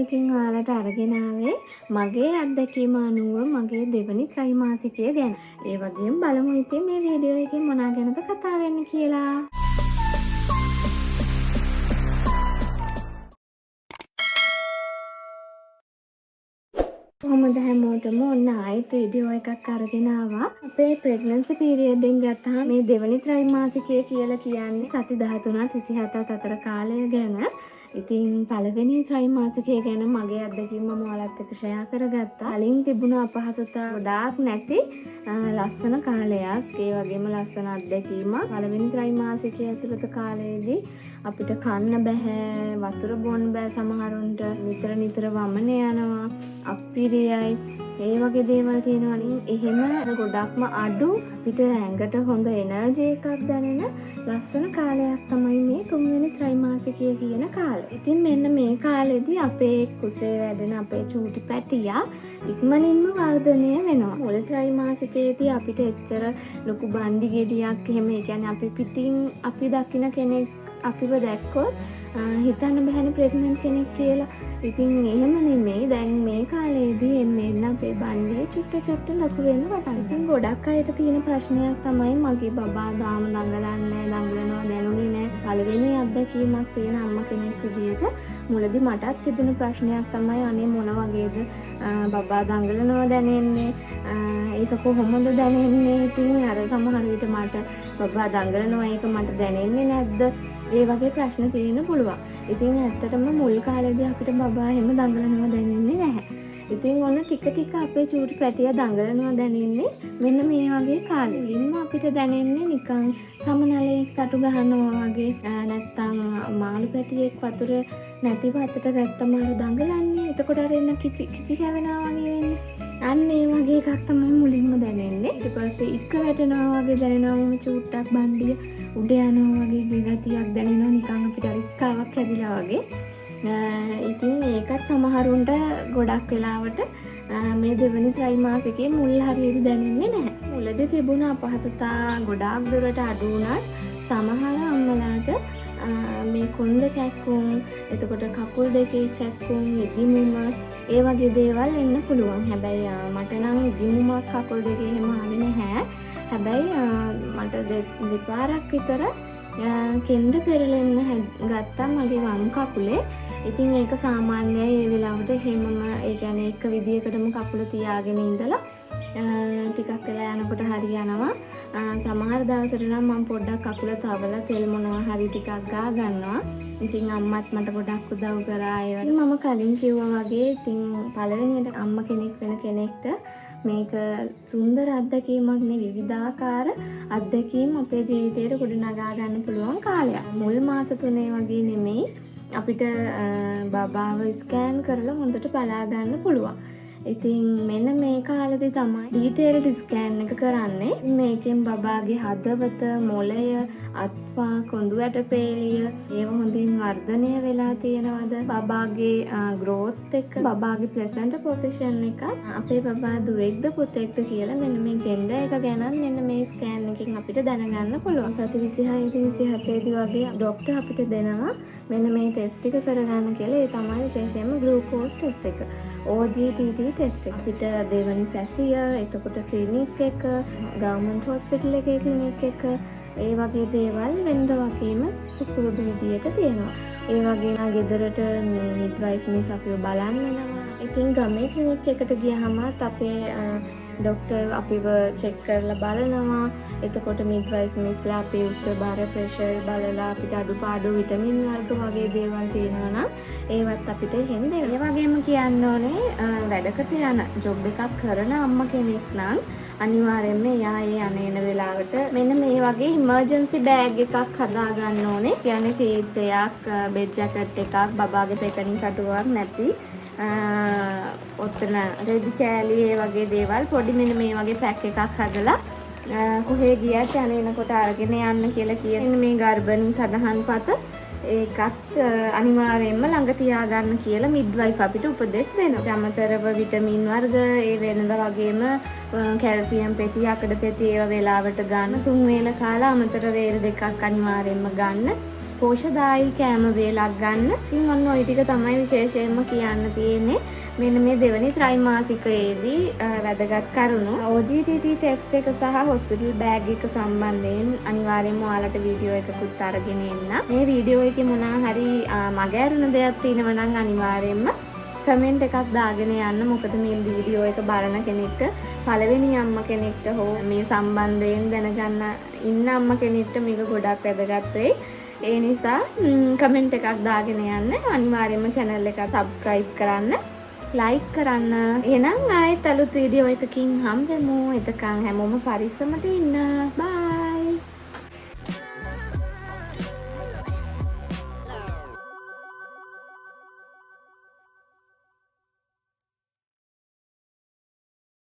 එකකින් ඔයාලට අරගෙන ආවේ මගේ අත්දැකීම අනුව මගේ දෙවනි ත්‍රිමාසිකය ගැන. ඒ වගේම බලමු ඉතින් මේ වීඩියෝ එකේ මොනවා ගැනද කතා වෙන්නේ කියලා. කොහොමද හැමෝටම ඔන්න ආයෙත් වීඩියෝ එකක් අරගෙන ආවා. අපේ ප්‍රෙග්නන්සි පීරියඩ් එකෙන් ගත්තාම මේ දෙවනි ත්‍රිමාසිකය කියලා කියන්නේ සති 13 27 අතර කාලය ගැන. ඉතින් පළවෙනි ත්‍රිමාසිකය ගැන මගේ අත්දැකීම මම ඔයාලත් එක්ක ෂෙයා කරගත්තා. කලින් තිබුණ අපහසුතා ගොඩාක් නැති ලස්සන කාලයක්. ඒ වගේම ලස්සන අත්දැකීමක්. පළවෙනි ත්‍රිමාසිකය ඇතුළත කාලයේදී අපිට කන්න බෑ, වතුර බොන්න බෑ, සමහරුන්ට නිතර වමන යනවා, අප්පිරියයි, ඒ වගේ දේවල් තියෙනවනේ. එහෙම ගොඩක්ම අඩු පිට ඇඟට හොඳ එනර්ජි එකක් දැනෙන ලස්සන කාලයක් තමයි මේ තුන්වෙනි ත්‍රිමාසිකය කියන කාලය. ඉතින් මෙන්න මේ කාලෙදී අපේ කුසේ වැඩෙන අපේ චූටි පැටියා ඉක්මනින්ම වර්ධනය වෙනවා. මුල් ත්‍රිමාසිකයේදී අපිට එච්චර ලොකු බන්දි ගෙඩියක් එහෙම ඒ කියන්නේ අපි පිටින් අපි දකින්න කෙනෙක් අපිව දැක්කොත් හිතන්න බැහැනේ ප්‍රෙග්නන්ට් කෙනෙක් කියලා. ඉතින් එහෙම නෙමෙයි. දැන් මේ කාලේදී එන්න අපේ බණ්ඩේ චුට්ට ලොකු වෙන්න පටන්. ඉතින් ගොඩක් අයට තියෙන ප්‍රශ්නයක් තමයි මගේ බබා දාම දඟලන්නේ දඟලනවා දැනුනේ නැහැ. පළවෙනි අත්දැකීමක් තියෙන අම්මා කෙනෙක් විදියට මුලදී මටත් තිබුණ ප්‍රශ්නයක් තමයි අනේ මොන වගේද බබා දඟලනවා දැනෙන්නේ. ඒක කොහොමද දැනෙන්නේ? ඉතින් අර සමහර විට මට බබා දඟලනවා ඒක මට දැනෙන්නේ නැද්ද? ඒ වගේ ප්‍රශ්න තියෙන්න පුළුවන්. ඉතින් ඇත්තටම මුල් කාලේදී අපිට බබා හැම දඟලනවා දැනෙන්නේ නැහැ. ඉතින් ඔන්න ටික අපේ චූටි පැටියා දඟලනවා දැනෙන්නේ මෙන්න මේ වගේ කාලේ. ඉන්න අපිට දැනෙන්නේ නිකන් සමනලයක් තටු ගහනවා වගේ නැත්තම් මාළු පැටියෙක් වතුර නැතිව අතට ගත්තම අර දඟලන්නේ. එතකොට අර එන්න කිචි කැවෙනවා වගේ වෙන්නේ. අන්න ඒ වගේ එකක් තමයි මුලින්ම දැනෙන්නේ. ඊට පස්සේ ඉක්ක වැටෙනවා වගේ දැනෙනවා. මේ චූට්ටක් බණ්ඩිය උඩ යනවා වගේ ගතියක් දැනෙනවා නිකන් අපිට අර ඉක්කාවක් හැදිලා වගේ. ඉතින් ඒකත් සමහරුන්ට ගොඩක් වෙලාවට මේ දෙවෙනි ත්‍රිමාසිකයේ මුල් හරියට දැනෙන්නේ නැහැ. මුලදී තිබුණ අපහසුතා ගොඩාක් දුරට අඩු වුණත් සමහර අම්මලාට මේ කොන්ද කැක්කුම්, එතකොට කකුල් දෙකේ කැක්කුම්, ඉදිමුම ඒ වගේ දේවල් එන්න පුළුවන්. හැබැයි මට නම් ඉදිමුමක් කකුල් දෙකේ එහෙම ආවේ නැහැ. හැබැයි මට දෙපාරක් විතර කෙන්ද පෙරලෙන්න ගත්තා මගේ වම් කකුලේ. ඉතින් ඒක සාමාන්‍යයි ඒ වෙලාවට හැමම ඒ කියන්නේ එක විදියකටම කකුල තියාගෙන ඉඳලා ටිකක් වෙලා යනකොට හරියනවා. සමහර දවසට නම් මම පොඩ්ඩක් කකුල තවලා තෙල් මොනවා හරි ටිකක් ගා ගන්නවා. ඉතින් අම්මත් මට ගොඩක් උදව් කරා ඒ වගේ. මම කලින් කිව්වා වගේ ඉතින් පළවෙනියට අම්මා කෙනෙක් වෙන කෙනෙක්ට මේක සුන්දර අත්දැකීමක් නේ. විවිධාකාර අත්දැකීම් අපේ ජීවිතේට ගොඩනගා ගන්න පුළුවන් කාලයක්. මුල් මාස 3 වගේ නෙමෙයි අපිට බබාව ස්කෑන් කරලා හොඳට බලා ගන්න පුළුවන්. ඉතින් මෙන්න මේ කාලෙදී තමයි ඩීටේල්ඩ් ස්කෑන් එක කරන්නේ. මේකෙන් බබාගේ හදවත, මොළය, අත්පා, කොඳු ඇටපේලිය ඒව හොඳින් වර්ධනය වෙලා තියෙනවද? බබාගේ growth එක, බබාගේ ප්ලැසන්ටා පොසිෂන් එක, අපේ බබා දුවෙක්ද පුතෙක්ද කියලා මෙන්න මේ ජෙන්ඩර් එක ගැන මෙන්න මේ ස්කෑන් එකෙන් අපිට දැනගන්න පුළුවන්. සති 26 27 දී වගේ ડોක්ටර් අපිට දෙනවා මෙන්න මේ ටෙස්ට් එක කරගන්න කියලා. ඒ තමයි විශේෂයෙන්ම ග්ලූකෝස් ටෙස්ට් එක. OGTT ටෙස්ට් එක. අපිට දෙවනි සැසිය, එතකොට ක්ලිනික් එක, ගවර්න්මන්ට් හොස්පිටල් එකේ ක්ලිනික් එක, ඒ වගේ දේවල් වෙනද වගේම සුපුරුදු විදියට තියෙනවා. ඒ වගේම ගෙදරට මිඩ්වයිෆ් මිස් අපිව බලන්න එනවා. ඉතින් ගමේ ක්ලිනික් එකට ගියාමත් අපේ ડોක්ටර් අපිව චෙක් කරලා බලනවා. එතකොට මිඩ්වයිෆ් මිස්ලා අපේ උත්තර බාර ප්‍රෙෂර් බලලා අපිට අඩුපාඩු විටමින් වර්ග වගේ දේවල් තියෙනවා නම් ඒවත් අපිට එහෙම දෙනවා. ඒ වගේම කියන්න ඕනේ වැඩකට යන ජොබ් එකක් කරන අම්මා කෙනෙක් නම් අනිවාර්යයෙන්ම එයා ඒ අනේන වෙලාවට මෙන්න මේ වගේ ඉමර්ජන්සි බෑග් එකක් හදා ගන්න ඕනේ. කියන්නේ චීට් එකක්, බෙඩ් ජැකට් එකක්, බබාගේ පෙකණින් කටුවක් නැති ඔතන රෙදි කෑලි ඒ වගේ දේවල් පොඩි මෙන්න මේ වගේ පැක් එකක් හදලා කොහේ ගියත් යනකොට අරගෙන යන්න කියලා කියන මේ ගර්භණී සටහන් පත ඒකත් අනිවාර්යයෙන්ම ළඟ තියාගන්න කියලා මිඩ්වයිෆ් අපිට උපදෙස් දෙනවා. අමතරව විටමින් වර්ග ඒ වෙනද වගේම කැල්සියම් පෙති, අකඩ පෙති ඒවා වේලාවට ගන්න. 3 වේල කාලා අමතර වේල දෙකක් අනිවාර්යයෙන්ම ගන්න. පෝෂදායී කෑම වේලක් ගන්න. ඉතින් ඔන්න ওই ටික තමයි විශේෂයෙන්ම කියන්න තියෙන්නේ. මෙන්න මේ දෙවනි ත්‍රෛමාසිකයේදී වැදගත් කරුණු OGTT ටෙස්ට් එක සහ හොස්පිටල් බෑග් එක සම්බන්ධයෙන් අනිවාර්යයෙන්ම ඔයාලට වීඩියෝ එකකුත් අරගෙන එන්න. මේ වීඩියෝ එකේ මොනවා හරි මගහැරුණ දෙයක් තියෙනවා නම් අනිවාර්යයෙන්ම කමෙන්ට් එකක් දාගෙන යන්න. මොකද මේ වීඩියෝ එක බලන කෙනෙක්ට පළවෙනි අම්මා කෙනෙක්ට හෝ මේ සම්බන්ධයෙන් දැනගන්න ඉන්න අම්මා කෙනෙක්ට මේක ගොඩක් වැදගත් වෙයි. ඒ නිසා කමෙන්ට් එකක් දාගෙන යන්න. අනිවාර්යයෙන්ම channel එක subscribe කරන්න, like කරන්න. එහෙනම් ආයෙත් අලුත් වීඩියෝ එකකින් හම්බෙමු. එතකන් හැමෝම පරිස්සමට ඉන්න. bye.